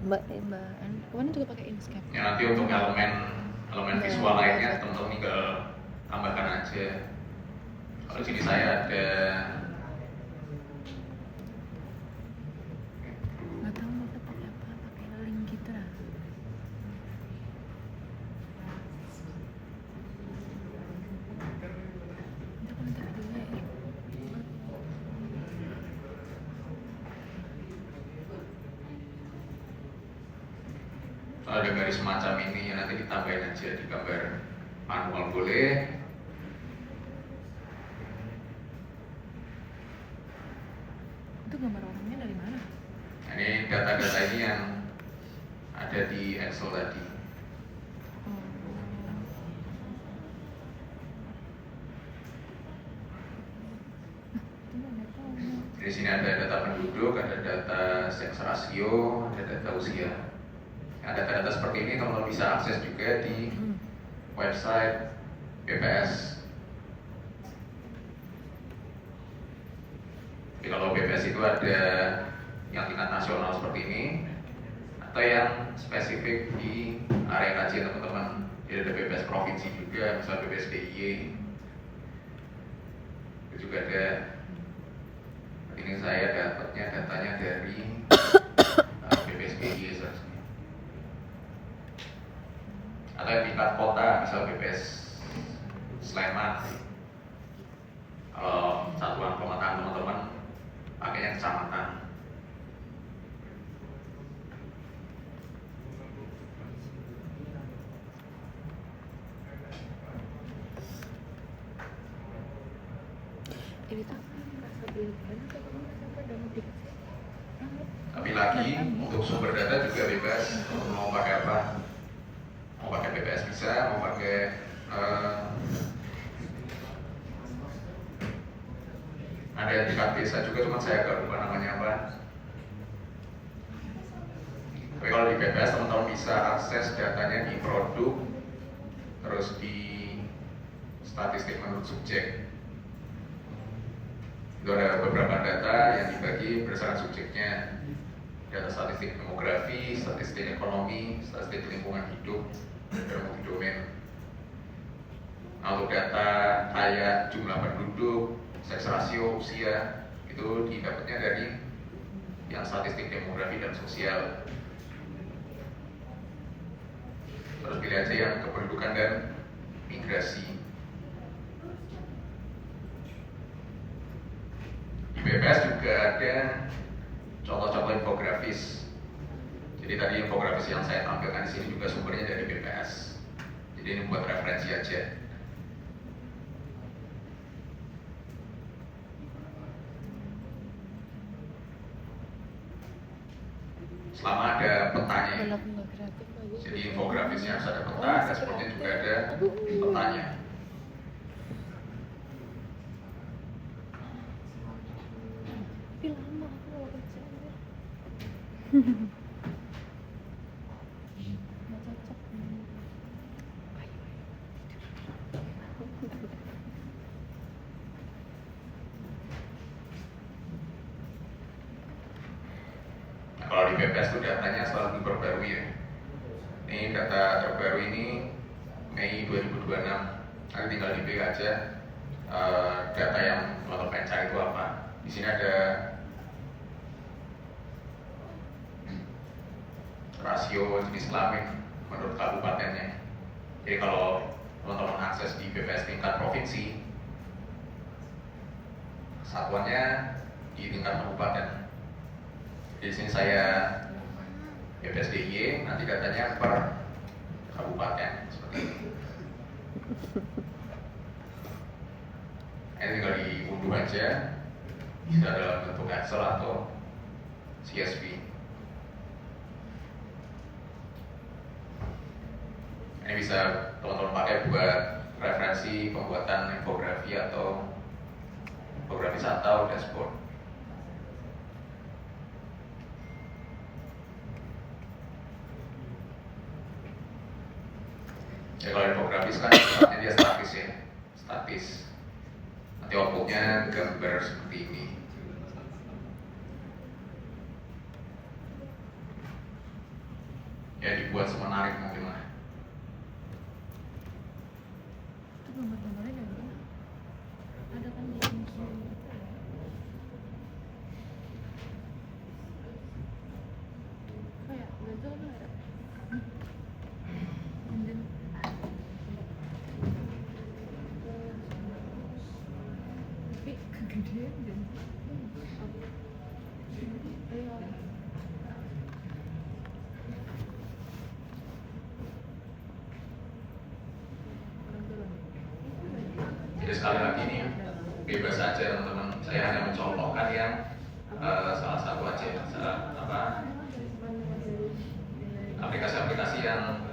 Mbak kemarin juga pakai Inkscape. Ya nanti untuk elemen visual lainnya teman-teman tinggal tambahkan aja. Kalau sini saya ada nggak tahu mereka pakai apa, pakai link gitu lah. Itu kan nanti videonya ya. Kalau ada garis semacam ini ya nanti ditambahin aja di gambar manual boleh. Itu gambar orangnya dari mana? Ini data-data ini yang ada di Excel tadi. Di sini ada data penduduk, ada data seks rasio, ada data usia. Ada data-data seperti ini teman-teman bisa akses juga di website BPS. Jadi kalau BPS itu ada yang tingkat nasional seperti ini, atau yang spesifik di area kajian teman-teman. Jadi ada BPS provinsi juga, misalnya BPS DIY. Itu juga ada. Ini saya dapatnya datanya dari BPS DIY seharusnya. Atau yang tingkat kota, misalnya BPS Sleman. Kalau satuan pemetaan teman-teman pakainya kecamatan. Tapi lagi untuk sumber data juga bebas, mau pakai apa? Mau pakai BPS bisa, mau pakai ada yang tingkat desa juga, cuma saya agak lupa namanya apa. Tapi kalau di BPS teman-teman bisa akses datanya di produk, terus di statistik menurut subjek. Itu ada beberapa data yang dibagi berdasarkan subjeknya. Data statistik demografi, statistik ekonomi, statistik lingkungan hidup, dan multidomain. Nah, untuk data kayak jumlah penduduk, seks rasio, usia, itu didapatnya dari yang statistik demografi dan sosial. Terus pilih aja yang kependudukan dan migrasi. Di BPS juga ada contoh-contoh infografis. Jadi tadi infografis yang saya tampilkan di sini juga sumbernya dari BPS. Jadi ini buat referensi aja. Selama ada petanya. Jadi infografisnya harus ada peta, dashboardnya juga ada petanya. Tapi lama aku kalau kerja nggak cocok. Nah, kalau di BPS itu datanya selalu diperbarui ya. Ini data terbaru ini Mei 2026. Nanti tinggal dipilih aja data yang teman-teman pengen cari itu apa. Di sini ada rasio jenis kelamin menurut kabupatennya. Jadi kalau teman-teman akses di BPS tingkat provinsi, satuannya di tingkat kabupaten. Di sini saya BPS DIY, nanti datanya per kabupaten seperti ini. Ini tinggal diunduh aja, bisa dalam bentuk Excel atau CSV. Ini bisa teman-teman pakai buat referensi pembuatan infografi atau infografis atau dashboard. Ya kalau infografis kan sifatnya dia statis ya, statis. Nanti outputnya gambar seperti ini. dibuat semenarik mungkin lah. Itu gambar-gambarnya dari mana? Ada kan di museum gitu ya? Kayak gajah tuh ada. Kemudian tapi kegedean dan ayo. Jadi sekali lagi nih bebas saja teman-teman. Saya hanya mencontohkan yang salah satu aja aplikasi-aplikasi yang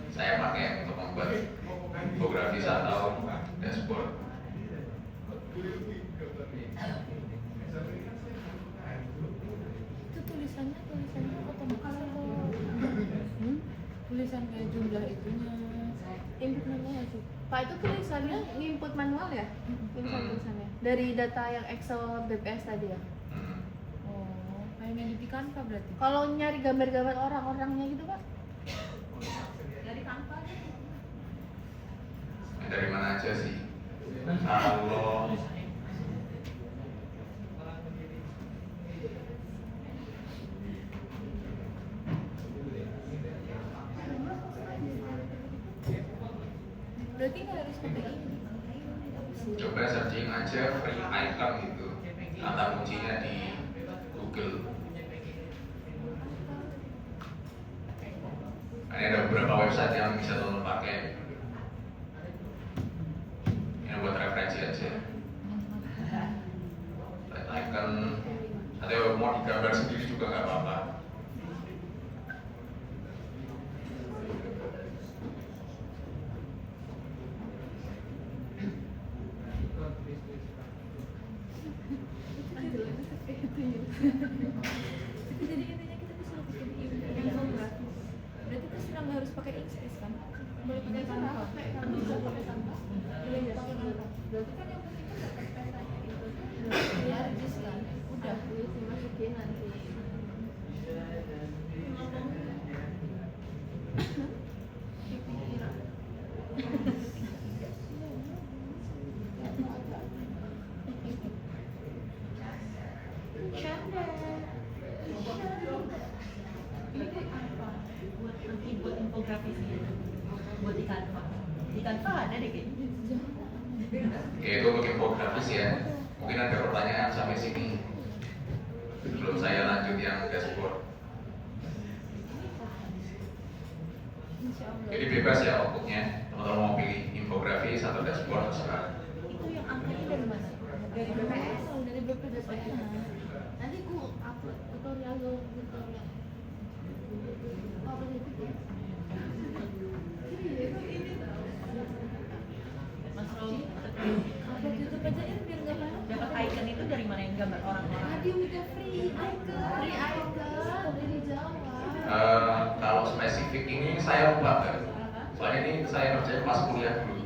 saya pakai untuk membuat infografis atau dashboard. Itu tulisannya otomatis atau tulisan kayak jumlah itunya input manual sih? Pak, itu tulisannya input manual ya? Tulisannya dari data yang Excel BPS tadi ya? Oh, kayak di Canva berarti? Kalau nyari gambar-gambar orang-orangnya gitu Pak? Dari Canva aja. Dari mana aja sih? Kalau Berarti nggak harus pakai ini. coba searching aja free icon gitu, kata kuncinya di Google. Ini ada beberapa website yang bisa teman pakai. Ini buat referensi aja. Free icon, atau mau digambar sendiri juga nggak apa-apa. Jadi intinya kita bisa bikin infografis. Berarti terserah nggak harus pakai XS kan? Boleh pakai Canva. Bisa pakai Canva. Boleh nggak pakai Canva? Berarti kan yang penting kan dapat petanya itu. Ya regis kan? Udah. Dimasukin nanti. Buat infografis buat di Canva. Di Canva ada deh kayaknya. Oke, itu untuk infografis ya. Mungkin ada pertanyaan sampai sini sebelum saya lanjut yang dashboard. Jadi bebas ya outputnya, teman-teman mau pilih infografis atau dashboard terserah. Itu yang angkanya dari mana? Dari BPS. Dari BPS. Nanti ku upload tutorial tutorial. Oh, positif ya? Mas Robi Upload YouTube aja ya biar nggak banyak. dapat icon itu dari mana yang gambar orang-orang? Tadi udah free icon. Free icon dari Jawa. Kalau spesifik ini saya lupa kan, soalnya ini saya kerja pas kuliah dulu.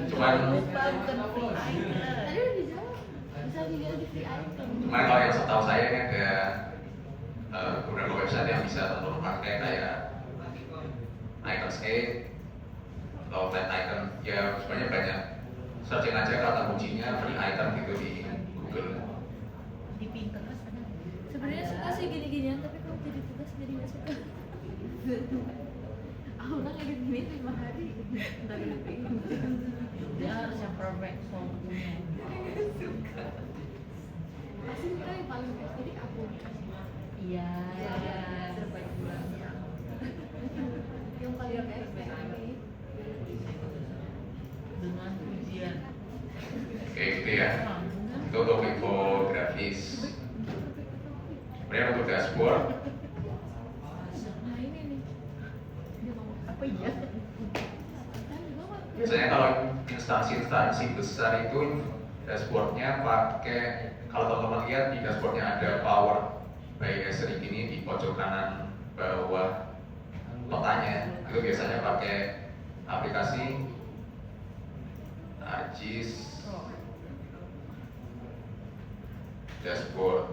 Cuman Lupa bukan free icon. Tadi udah di Jawa. Bisa dilihat di free icon. Cuman kalau yang setahu saya ini ada beberapa website yang bisa teman-teman pakai kayak Iconscape atau Flat Icon. Ya sebenarnya banyak. Searching aja kata kuncinya free icon gitu di Google. Di Pinterest ada. Sebenarnya suka sih gini-ginian, tapi kalau jadi tugas jadi nggak suka. Aku udah kayak gini 5 hari. Ntar Dia harus yang perfect soalnya. pasti kita yang paling jadi aku. Iya. Terbaik bulannya. Yang paling ini. Dengan pujian. Oke gitu ya. Itu untuk infografis. Kemudian untuk dashboard, Nah ini nih. Dia mau Apa iya? biasanya kalau instansi-instansi besar itu dashboardnya pakai, kalau teman-teman lihat di dashboardnya ada Power by Esri ini di pojok kanan bawah kotanya, itu biasanya pakai aplikasi ArcGIS Dashboard.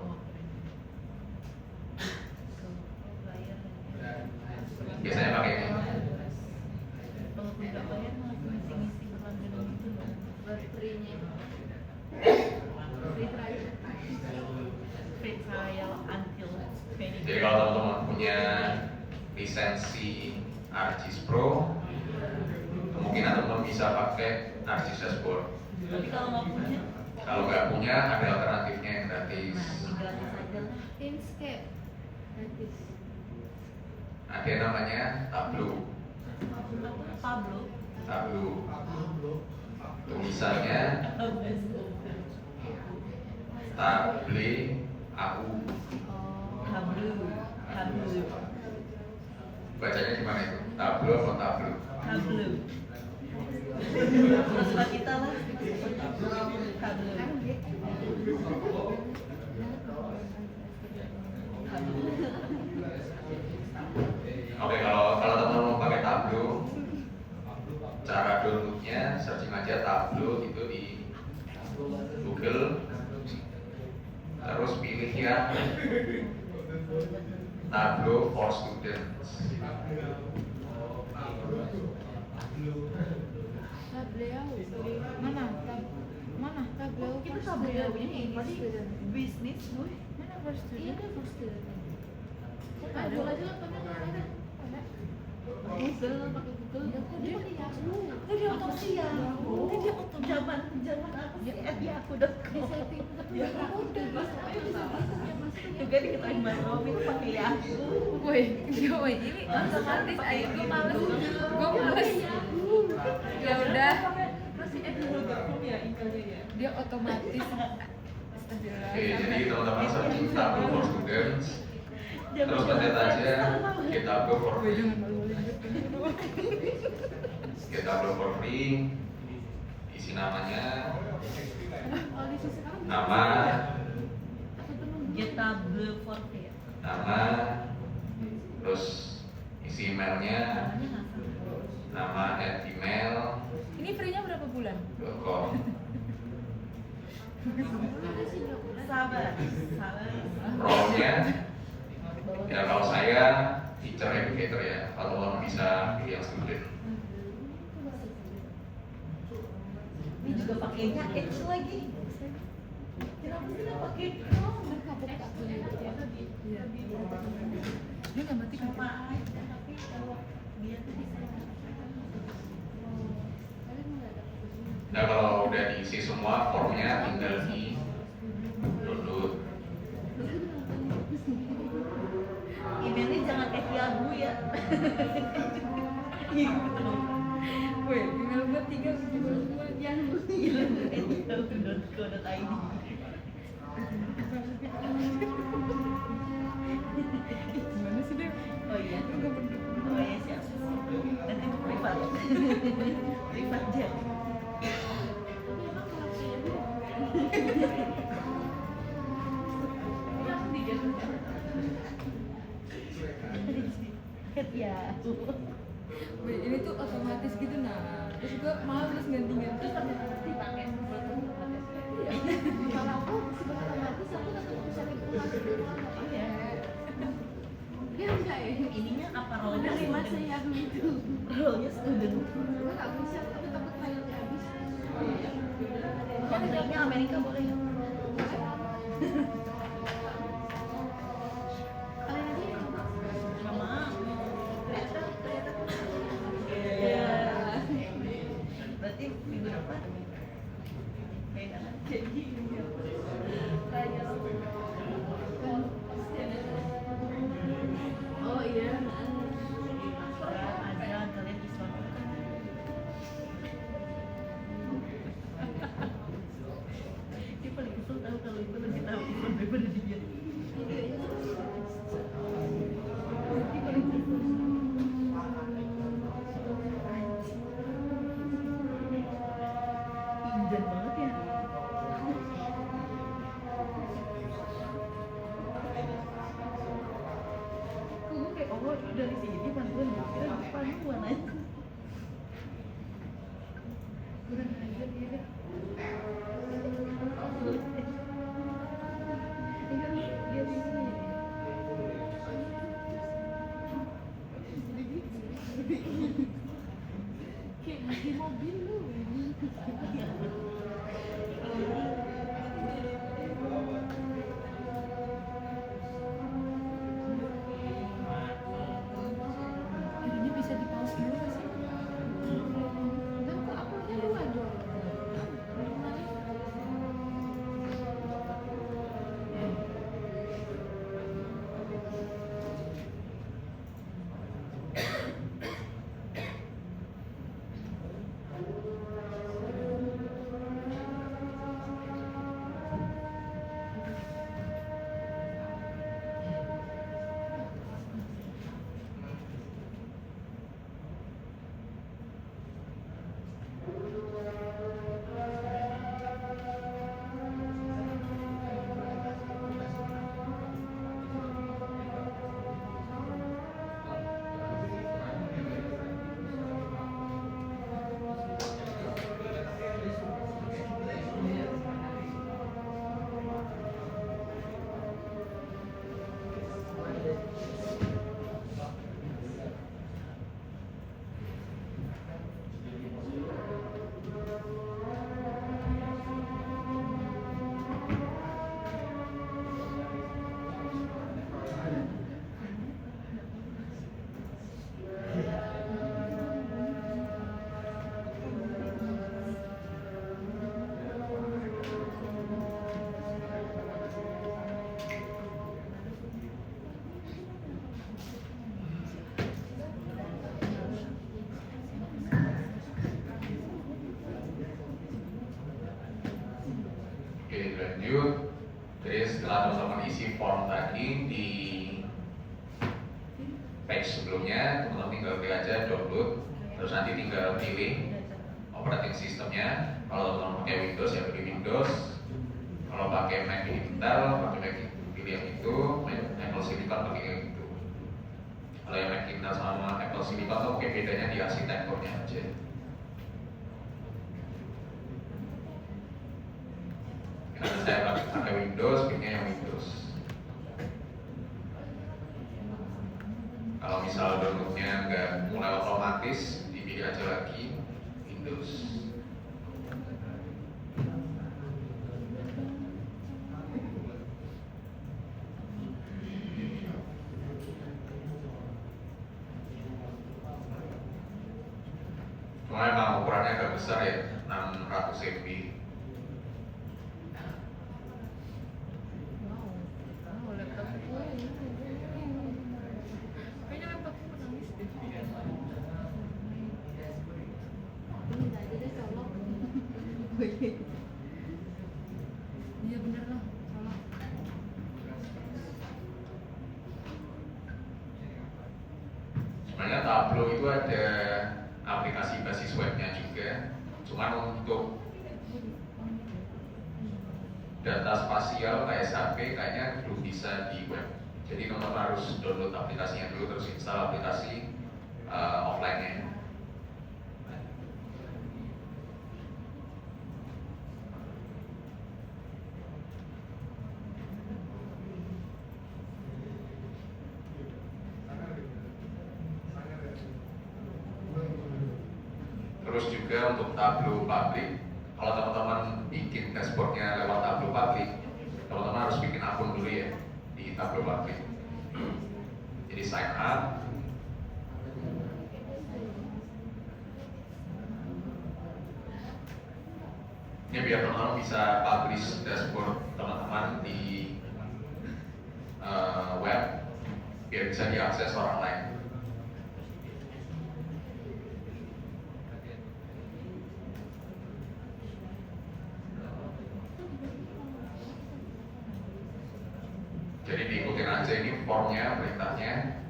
lisensi ArcGIS Pro, kemungkinan teman-teman bisa pakai ArcGIS Dashboard. Tapi kalau nggak punya, Kalau nggak punya, ada alternatifnya yang gratis. gratis aja lah. Inkscape gratis. Ada yang namanya Tableau. Pablo. Tableau. Tulisannya Tableau. Pablo. Bacanya gimana itu? Tableau atau Tableau? Pablo. Suka kita lah. Pablo. Oke, kalau teman-teman mau pakai Tableau, cara downloadnya searching aja Tableau itu di Google, terus pilih yang Tableau for Students. Mana Tableau Kita for Tableau student? ini For sih student. bisnis, boy. Mana for student? Iya, kan for student. Ada aja laptopnya nggak ada. Google, pakai Google. Dia pakai Yahoo. Tadi otopsi ya. Tadi otopsi zaman apa sih? Yahoo.com. Ya udah mas, ayo bisa masuk ya mas. Juga diketahui Mas Robi itu pakai Yahoo. Woi, ini otomatis aja gue males. Ya udah, Masih dulu.com ya emailnya ya. dia otomatis. Oke, jadi teman-teman searching Tableau for Students, terus pencet aja Get Tableau for Free. Get Tableau for Free, isi namanya, nama, Get Tableau for free. nama, terus isi emailnya, nama @email.com. Ini free-nya berapa bulan? Sabar. Role-nya, ya kalau saya teacher educator ya, kalau orang bisa pilih yang student. Ini juga pakainya H lagi. Kenapa sih nggak pakai Chrome? Dia nggak mati kan? Sama aja, tapi kalau dia tuh bisa. Nah kalau udah diisi semua formnya tinggal di download. Emailnya jangan Yahoo ya. Woi, email gue 3 Yahoo. Yahoo.co.id. Gimana sih deh? Oh iya. Oh iya siap. Nanti itu privat. Privat jet. Ya. Woi, ini tuh otomatis gitu nah. Terus gue males ganti-ganti. Dipakai. Kalau aku otomatis aku tetap bisa Iya. Dia enggak ya? Ininya apa role-nya? Dari masa Yahoo itu. Role-nya student. Gue nggak bisa, tapi takut filenya habis. Kontennya Amerika boleh. Kalian aja yang coba. Sama. Ternyata Iya. Berarti minggu depan beda kan? Jadi tanya oh iya. ada kalian Islam. Dia paling kesel tahu kalau itu lebih tahu Islam daripada dia. Dia paling kesel. Injan banget ya. Kok gue kayak dari sini pantuan kira pantuan aja. Kurang ajar ya kan. Dia di sini. Kayak di mobil lu. Oke, lanjut. Jadi setelah teman-teman isi form tadi di page sebelumnya, teman-teman tinggal klik aja download, terus nanti tinggal pilih operating sistemnya. Kalau teman-teman pakai Windows ya pilih Windows. Kalau pakai Mac pilih Intel, pakai Mac pilih yang itu, Apple Silicon pakai yang itu. Kalau yang Mac Intel sama Apple Silicon tuh pakai bedanya di arsitekturnya aja. Karena saya pakai Windows, pilihnya yang Windows. Kalau misal downloadnya nggak mulai otomatis, dipilih aja lagi Windows. Cuma emang ukurannya agak besar ya, 600 MB. Wow, laptop gue. Kayaknya laptopku menangis deh. Ini aja deh colok. Iya bener lah, salah. Sebenarnya Tableau itu ada aplikasi basis webnya juga, cuman untuk data spasial kayak SAP kayaknya belum bisa di web. Jadi teman-teman harus download aplikasinya dulu terus install aplikasi offline-nya. Terus juga untuk Tableau public, kalau teman-teman bikin dashboardnya lewat Tableau public, teman-teman harus bikin akun dulu ya di Tableau public. Jadi sign up. Ini biar teman-teman bisa publish dashboard teman-teman di web, biar bisa diakses orang lain. Jadi diikutin aja ini formnya, perintahnya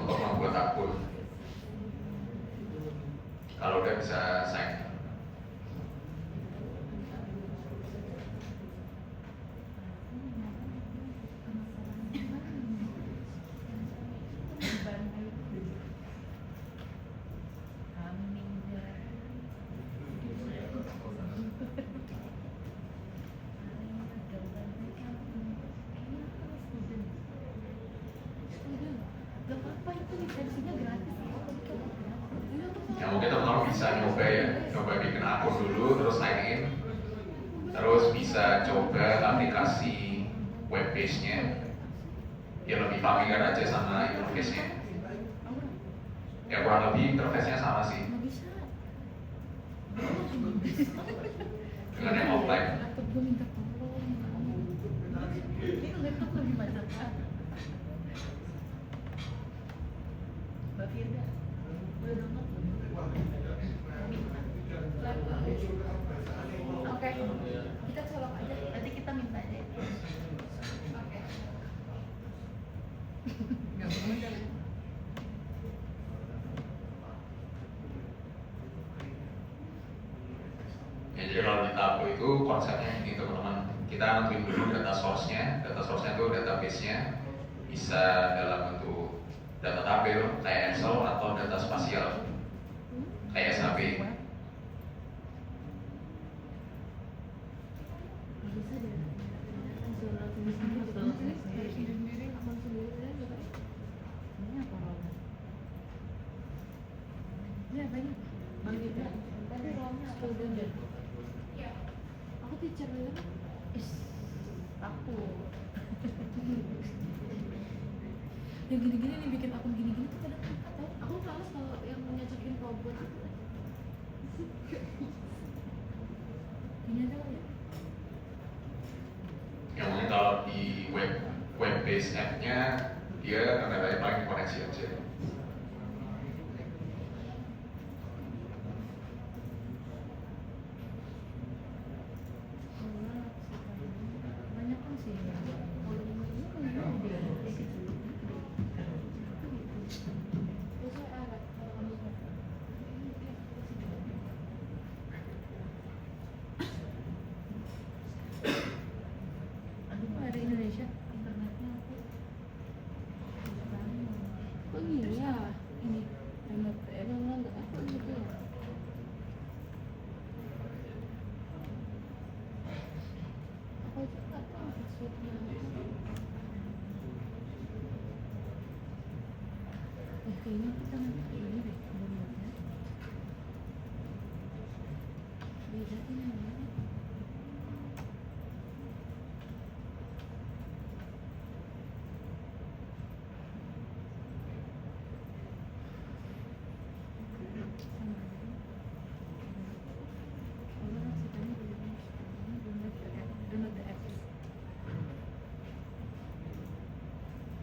untuk membuat akun. Kalau udah bisa sign. Gak apa-apa, itu lisensinya gratis. Ya mungkin teman-teman bisa nyoba ya, coba bikin akun dulu, terus sign in, terus bisa coba aplikasi web page-nya, biar lebih familiar aja sama interface-nya. Ya kurang lebih interface-nya sama sih Nggak bisa. dengan yang offline. Laptop gue minta tolong. Ini laptop lebih mantap. Mbak Firda, udah download belum? Oke, kita colok aja. Nanti kita minta aja. Oke. Nggak modal. Ya jadi kalau di Tableau itu konsepnya ini teman-teman, kita nentuin dulu data source-nya itu database-nya bisa dalam bentuk data tabel kayak Excel atau data spasial kayak SAP. Bisa deh. Langsung sendiri, akun sendiri juga. Ini apa Roland? Ini apa ini? Bang Yuda, tadi rolnya apa udah? Aku teacher dulu. Aku. Yang gini-gini nih, bikin akun gini-gini tuh kadang susah tau. Aku males kalau yang nyocokin robot itu. Gini aja kali ya. Yang mungkin kalau di web based app-nya dia datanya paling koneksi aja. Kayaknya kita nanti ini deh, benernya. Bedain ya.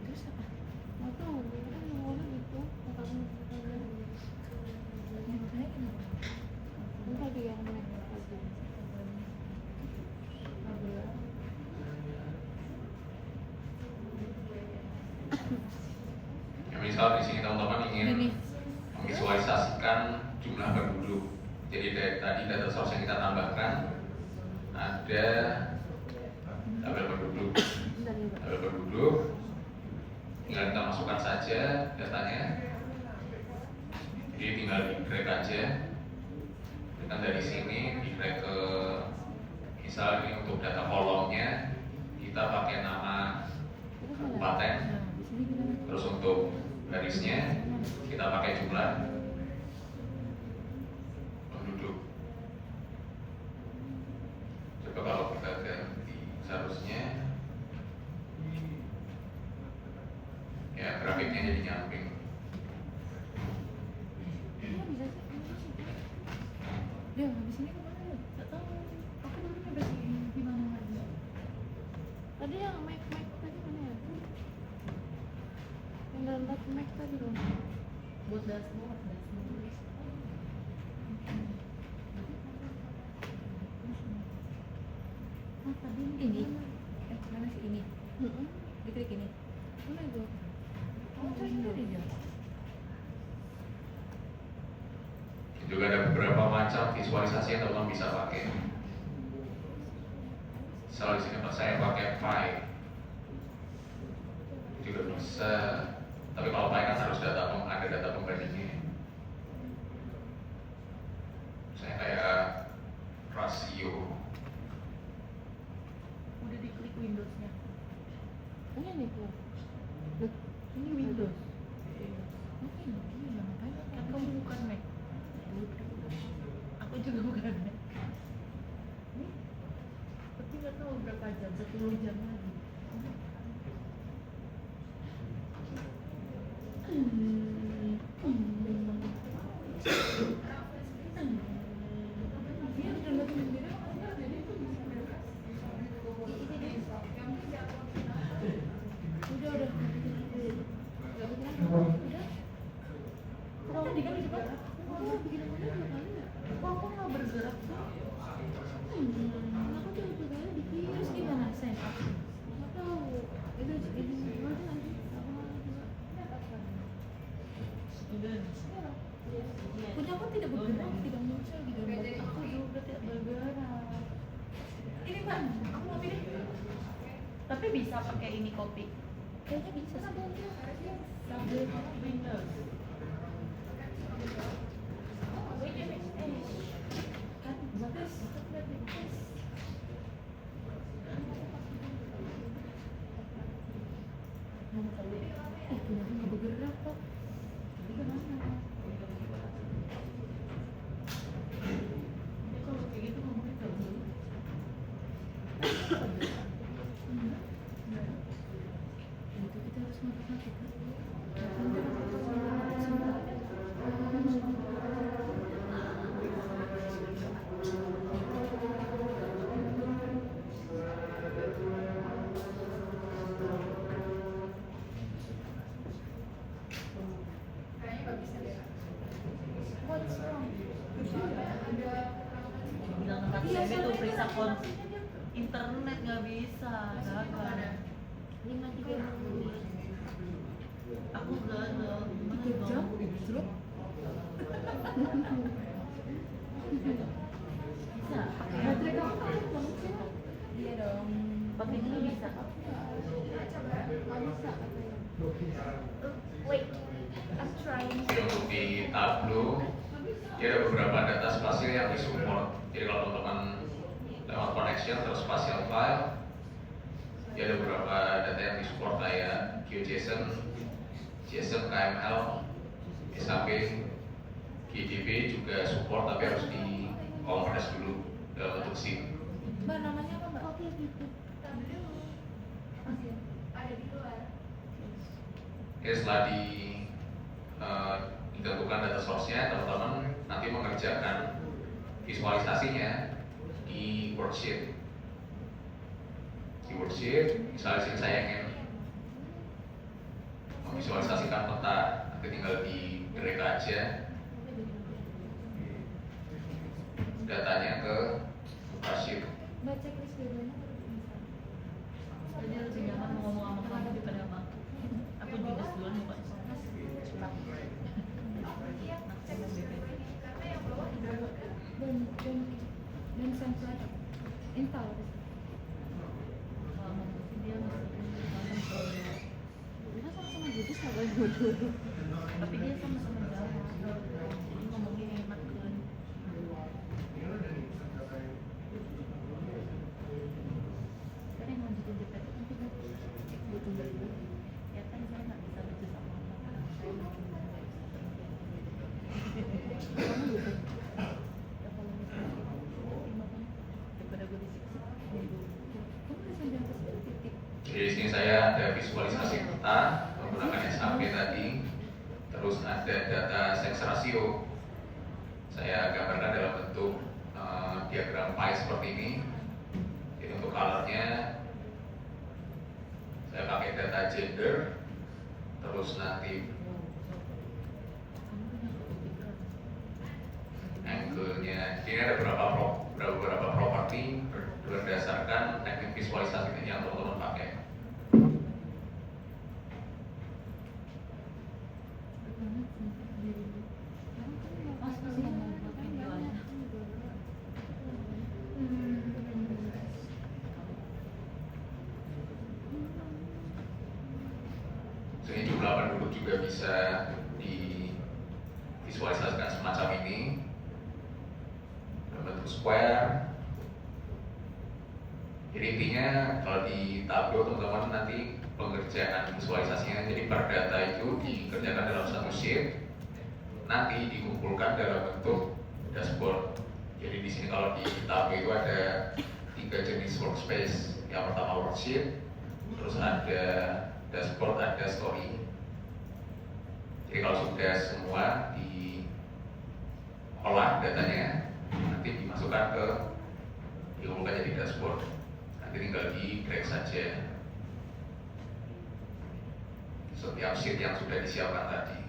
Terus apa? Nggak tahu, kan awalnya gitu. Kakaknya Yang saya kenapa? enggak dia yang naik aja. Ya, misal di sini teman-teman ingin Ini. memvisualisasikan jumlah penduduk. Jadi dari tadi data source yang kita tambahkan ada tabel penduduk. Bentar ya, Pak. Tabel penduduk tinggal kita masukkan saja datanya. Jadi tinggal di drag aja. Dan dari sini di drag ke misal ini untuk data kolomnya kita pakai nama Terus mana? kabupaten. Di sini gimana? Terus untuk garisnya kita pakai jumlah penduduk. Coba kalau kita ganti seharusnya ya grafiknya jadi nyamping. Ini bisa sih, ini sih. Dia habis ini kemana lu? Gak tahu. Aku baru nyampe sini gimana lagi? Tadi yang Mac tadi mana ya? Yang dalam data Mac tadi loh. Buat dashboard. Oh, tadi ini. Mana sih ini? Mm-mm. Diklik ini. Mana itu? Oh, ini dari dia. Juga ada beberapa macam visualisasi yang teman-teman bisa pakai. Misal di sini saya pakai pie, juga bisa. Tapi kalau pie kan harus ada data pembandingnya. Misalnya kayak rasio. Udah diklik Windows-nya. Ini nih tuh. Loh, Ini Windows. ini dia ngapain? Kan kamu bukan Mac. Aku juga bukan Mac. Ini, tapi nggak tahu berapa jam, 10 jam lagi. Dia udah nggak sendiri. Udah. Gak bikin apa? Udah. Kok tadi kan cepat? Oh, bikin apa dua kali ya? Kok aku nggak bergerak sih? Kenapa tuh itu kali bikin? Terus gimana? Send. Nggak tahu. Itu ini gimana nanti? Apa juga? Udah. Punya aku tidak bergerak, tidak muncul di gambar. Aku juga tidak bergerak. Ini Mbak, aku mau pilih. Tapi bisa pakai ini kopi. Kayaknya bisa sih. Sambil Windows. Kan bagus. Punya aku nggak bergerak kok. Ini gimana? Ya, kalau kayak gitu ngomongnya nggak dulu. Itu kita harus matik-matik kan? What's wrong? Bilang 4 Iya, MB tuh soalnya periksa kan kon internet nggak bisa, gagal. 5.36. Aku gagal. Gimana 3 jam? dong? Drop? Bisa. Baterai kamu pakai banget sih? Iya dong. Pakai ini bisa. Nggak bisa katanya. Wait, I'm trying. Untuk di Tableau, dia ada beberapa data spasial yang disupport. Jadi kalau teman-teman lewat connection terus spatial file, Dia ada beberapa data yang disupport kayak GeoJSON, JSON, KML, SAP, GDB juga support tapi harus dikompres dulu dalam bentuk zip. Mbak namanya apa Mbak? Oke gitu. Ada di luar. Oke, setelah ditentukan data source-nya, teman-teman nanti mengerjakan visualisasinya di worksheet. Di worksheet, misalnya sini saya ingin memvisualisasikan peta, nanti tinggal di drag aja datanya ke worksheet. Mbak checklist dua-duanya harus bisa. Jadi lebih nyaman ngomong sama kamu daripada sama aku. Aku juga duluan nih Pak. Dan sensor install. Kalau ngomong sih dia masih Kita sama-sama bagus lah kalau dulu. tapi dia sama-sama jauh. Jadi ngomongnya enak kan. Kan yang lanjutin di PT kan kita butuh beli. Ya kan saya nggak bisa baca sama orang. Saya mungkin nggak bisa Kamu gitu. ya kalau misalnya daripada gue disiksa. Kamu bisa jangan ke titik. Jadi di sini saya ada visualisasi peta menggunakan SAP tadi, terus ada data sex ratio. Saya gambarkan dalam bentuk diagram pie seperti ini. Jadi untuk colornya saya pakai data gender, terus nanti angle-nya. Ini ada beberapa properti berdasarkan teknik visualisasi yang teman-teman pakai. Ini jumlah penduduk juga bisa divisualisasikan semacam ini dalam bentuk square. Jadi intinya kalau di Tableau teman-teman nanti pengerjaan visualisasinya, jadi per data itu dikerjakan dalam satu sheet, nanti dikumpulkan dalam bentuk dashboard. Jadi di sini kalau di Tableau itu ada 3 jenis workspace. Yang pertama worksheet, terus ada dashboard, ada story. Jadi kalau sudah semua diolah datanya, nanti dimasukkan ke dikumpulkan jadi dashboard. Nanti tinggal di drag saja setiap sheet yang sudah disiapkan tadi.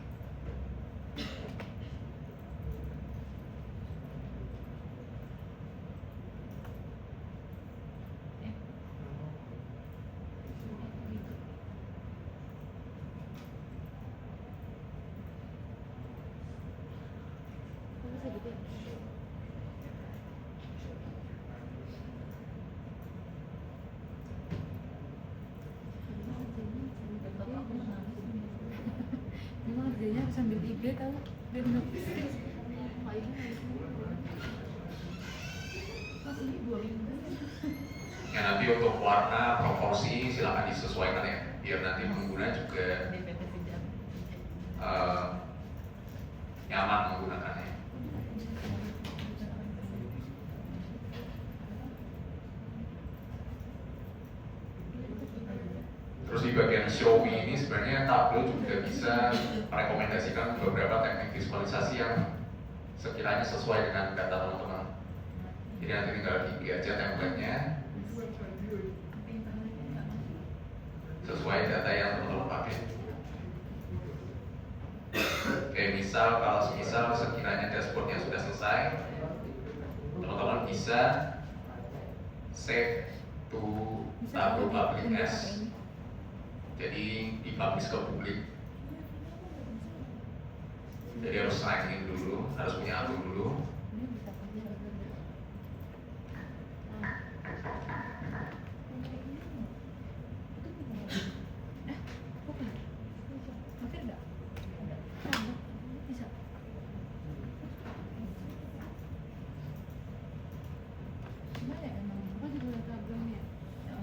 Bisa gitu ya? Memang kerjanya harus sambil tiga tahu dan ngetis. Masih 2 minggu. Ya nanti untuk warna, proporsi silakan disesuaikan ya, biar nanti pengguna juga DPP tidak. nyaman menggunakannya. Terus di bagian show me ini sebenarnya Tableau juga bisa merekomendasikan beberapa teknik visualisasi yang sekiranya sesuai dengan data teman-teman. Jadi nanti tinggal di aja template-nya sesuai data yang teman-teman pakai. Oke, misal kalau semisal sekiranya dashboardnya sudah selesai, teman-teman bisa save to Tableau Public as. Jadi dipublish ke publik. Jadi harus sign in dulu, harus punya akun dulu. Masih ada? Bisa. Gimana ya emang? Apa juga ada tabelnya? Ya.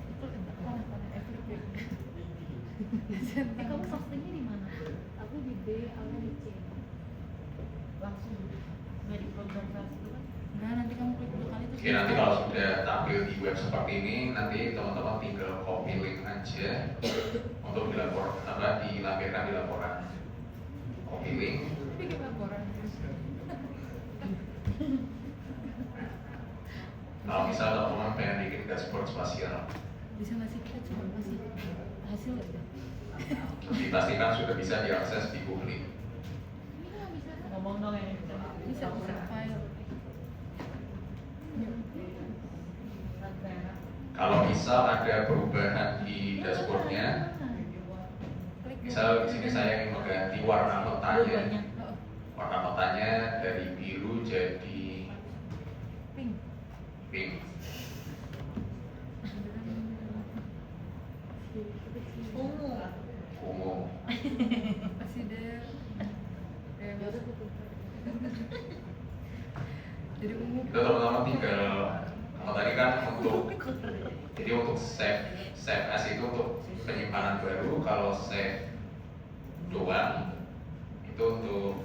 Itu enggak mana efektif. Kamu postingnya di mana? Aku di B, aku di C. Langsung nggak di program kelas itu kan? Nah, nanti kamu klik 2 kali terus. Oke, nanti kalau sudah tampil di web seperti ini, nanti teman-teman tinggal copy link aja untuk dilampirkan di laporan. Copy link. Bikin laporan. Kalau misal teman-teman pengen bikin dashboard spasial, Bisa ngasih kita cuma kasih hasil aja. dipastikan sudah bisa diakses di publik. Ini nggak bisa. Ngomong dong ya. Bisa file. Kalau misal ada perubahan di dashboardnya, misal di sini saya ingin mengganti warna petanya, warna petanya dari biru jadi Pink. pink. Ungu. Ungu. Masih ada. Ya udah tutup. Jadi ungu. Itu teman-teman tinggal, kalau tadi kan jadi untuk save as itu untuk penyimpanan baru, kalau save doang itu untuk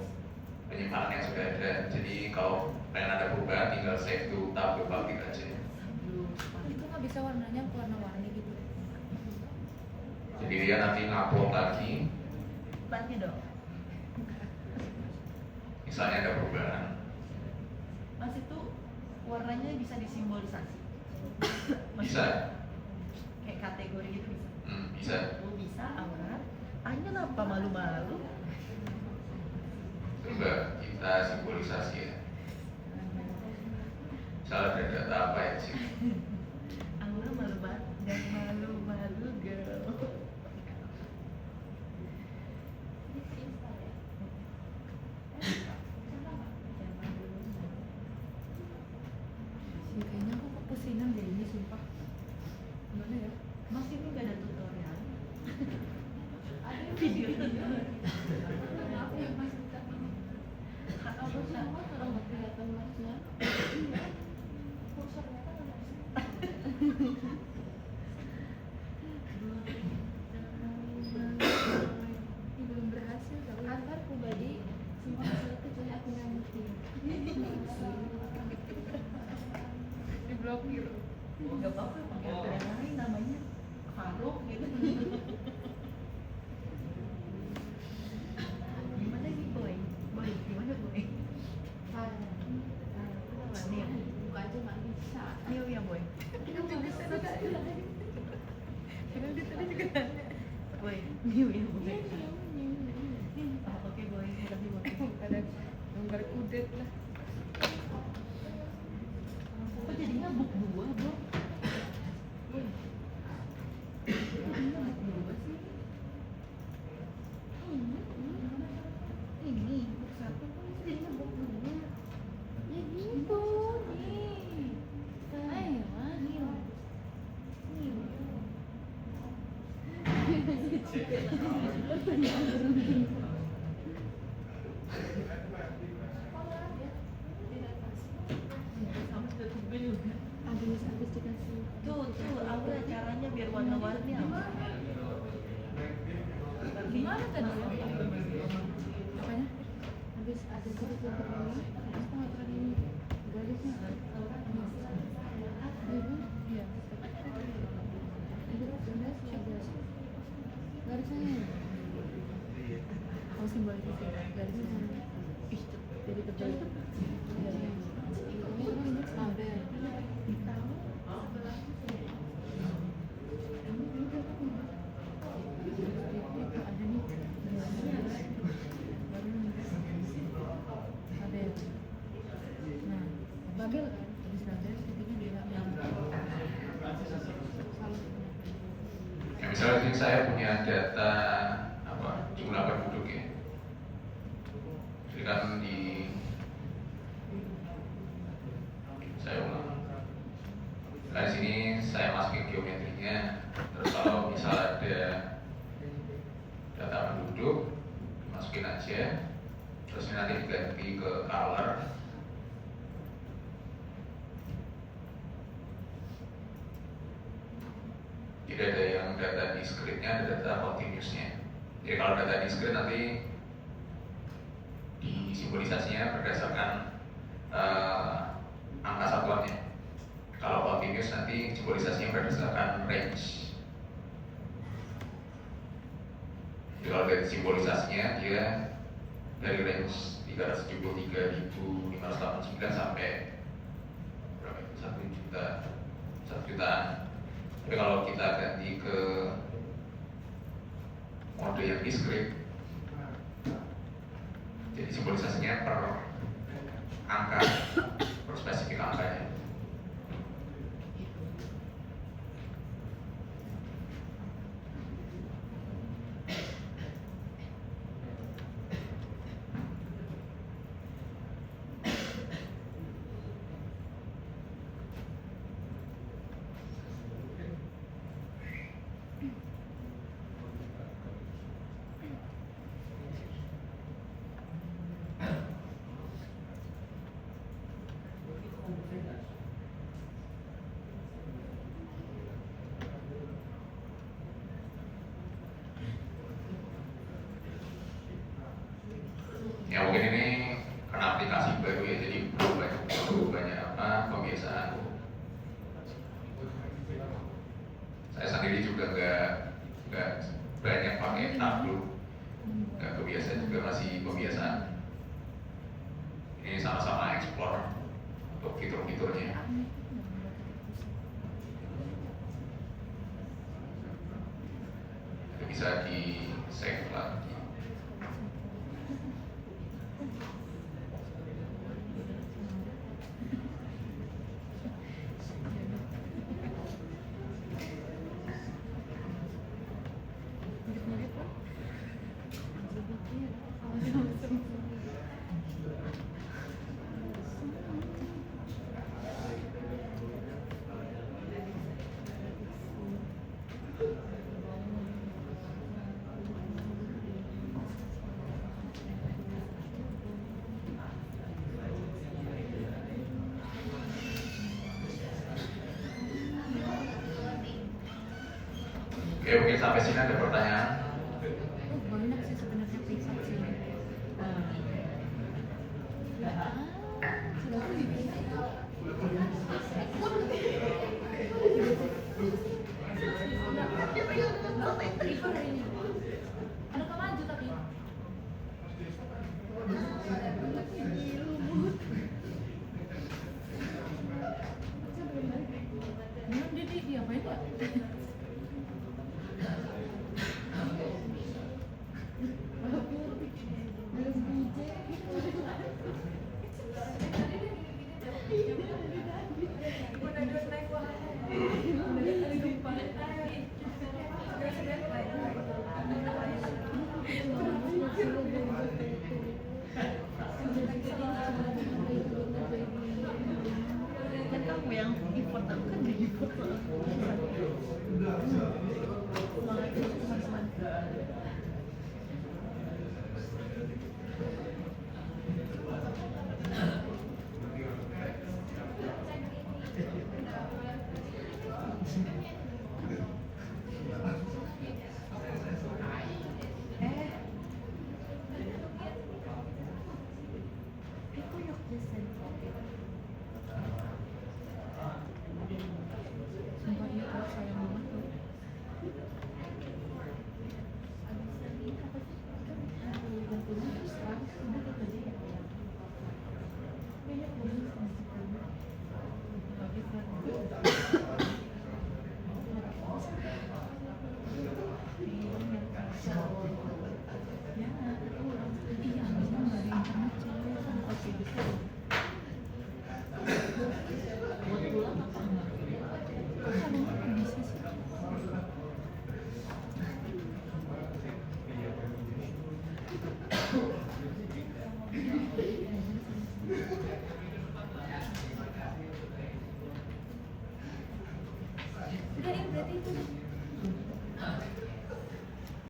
penyimpanan yang sudah ada. Jadi kalau pengen ada perubahan tinggal save to tab public aja. Itu nggak bisa warnanya warna-warni gitu. Jadi dia nanti ngupload lagi, Nanti dong. misalnya ada perubahan. Mas itu warnanya bisa disimbolisasi. Bisa, Kayak kategori gitu bisa. bisa. Oh bisa, aura. Tanya apa malu-malu? Coba kita simbolisasi ya. Misalnya ada data apa ya sih? Aura malu-malu. Dan malu-malu girl. Sih, kayaknya aku kepusingan deh ini sumpah. Gimana ya? Mas ini gak ada tutorial. Video tutorial. Maaf ya Mas, buka ini. Apa sih Mas kalau nggak kelihatan Masnya? Iya. Kursornya kan ada di sini. Ini belum berhasil tau. Antar pribadi semua hasil kecuali aku yang ngerti. Diblokir. Gak apa-apa pakai akun yang lain namanya Faruk gitu. Gimana nih boy? Boy, gimana boy? Kenapa nih? Buka aja nggak bisa. Ayo ya boy. Kita juga bisa. Padahal dia tadi juga nanya. Boy, new ya boy. Oh, oke boy, makasih boy. Ada gambar kudet lah. Kok jadinya book 2 bro? Boy. Jadinya book 2 sih? Ini book 1 kok jadinya book 2? Ya gitu nih. Ayo ayo. Sama tutup gue juga. Habis dikasih. Tuh, Aura caranya biar warna-warni apa? Gimana tadi ya? Apanya? Habis ada sedikit ini, terus pengaturan ini garisnya. Iya. Garisnya. Oh, simbolisasi garisnya. Ih, jadi tebal. Garisnya. Ini sampai. Ada nih. Babel. Nah, Babel kan? Habis Babel, ketika dia yang Ya, misalnya ini saya punya data apa jumlah penduduk ya. Jadi kan saya ulang. Nah, di sini saya masukin geometrinya. Terus kalau misal ada data penduduk, masukin aja. Terus ini nanti diganti ke color. Jadi ada yang data discrete-nya, ada data continuous-nya. Jadi kalau data discrete nanti disimbolisasinya berdasarkan angka satuannya. Kalau continuous nanti simbolisasinya berdasarkan range. Jadi kalau dari simbolisasinya dia dari range 373.589 sampai berapa itu? 1 juta, 1 jutaan. Tapi kalau kita ganti ke mode yang discrete, jadi simbolisasinya per angka, per spesifik angkanya. Ya mungkin ini karena aplikasi baru ya, jadi perlu banyak apa pembiasaan. Saya sendiri juga nggak banyak pakai Tableau, nggak kebiasaan juga, masih pembiasaan. Ini sama-sama explore untuk fitur-fiturnya. Itu bisa di save lagi. Oke, mungkin sampai sini ada pertanyaan. Banyak sih sebenarnya prinsip sih. Ada kemaju tapi dia apa itu? Kan kamu yang import, aku kan gak import. Semangat teman-teman. Itu yuk desain. Sumpah iya kalau sayang banget tuh. Udah ini berarti itu.